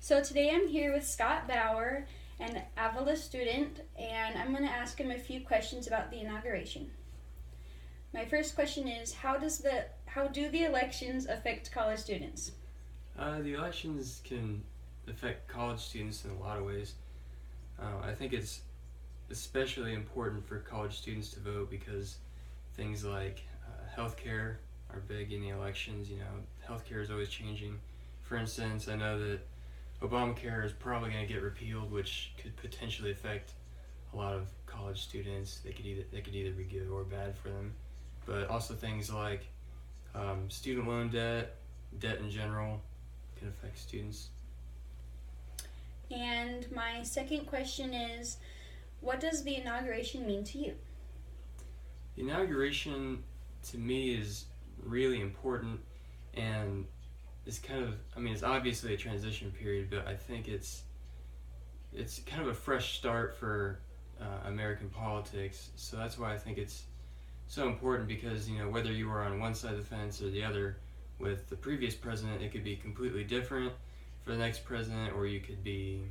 So today I'm here with Scott Bauer, an Avila student, and I'm going to ask him a few questions about the inauguration. My first question is, how do the elections affect college students? The elections can affect college students in a lot of ways. I think it's especially important for college students to vote because things like healthcare are big in the elections. You know, healthcare is always changing. For instance, I know that Obamacare is probably going to get repealed, which could potentially affect a lot of college students. They could either be good or bad for them. But also things like student loan debt in general, can affect students. And my second question is, what does the inauguration mean to you? The inauguration to me is really important and it's it's obviously a transition period, but I think it's kind of a fresh start for American politics. So that's why I think it's so important because, you know, whether you were on one side of the fence or the other with the previous president, it could be completely different for the next president, or you could be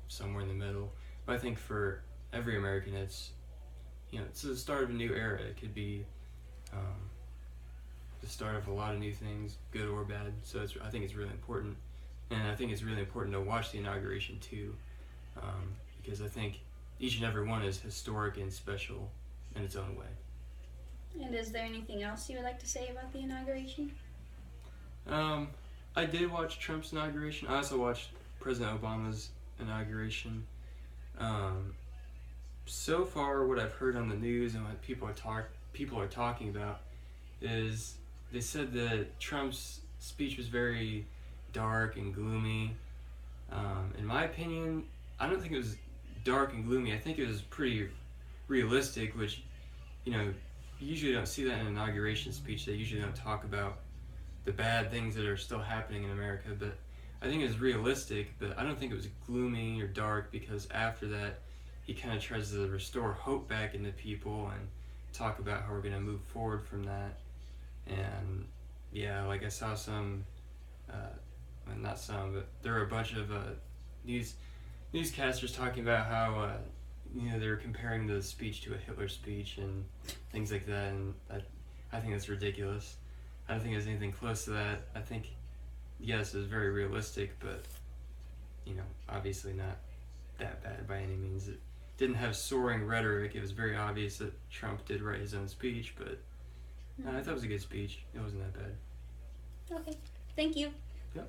somewhere in the middle. But I think for every American, it's the start of a new era. It could be the start of a lot of new things, good or bad. So I think it's really important, and I think it's really important to watch the inauguration too, because I think each and every one is historic and special in its own way. And is there anything else you would like to say about the inauguration? I did watch Trump's inauguration. I also watched President Obama's inauguration. So far, what I've heard on the news and what people are talking about is they said that Trump's speech was very dark and gloomy. In my opinion, I don't think it was dark and gloomy. I think it was pretty realistic, which, you usually don't see that in an inauguration speech. They usually don't talk about the bad things that are still happening in America, but I think it was realistic, but I don't think it was gloomy or dark because after that, he kind of tries to restore hope back into people and talk about how we're going to move forward from that. And yeah, like I saw not some, but there were a bunch of newscasters talking about how they were comparing the speech to a Hitler speech and things like that, and I think that's ridiculous. I don't think there's anything close to that. I think, yes, it was very realistic, but obviously not that bad by any means. It didn't have soaring rhetoric. It was very obvious that Trump did write his own speech, but I thought it was a good speech. It wasn't that bad. Okay, thank you. Yep.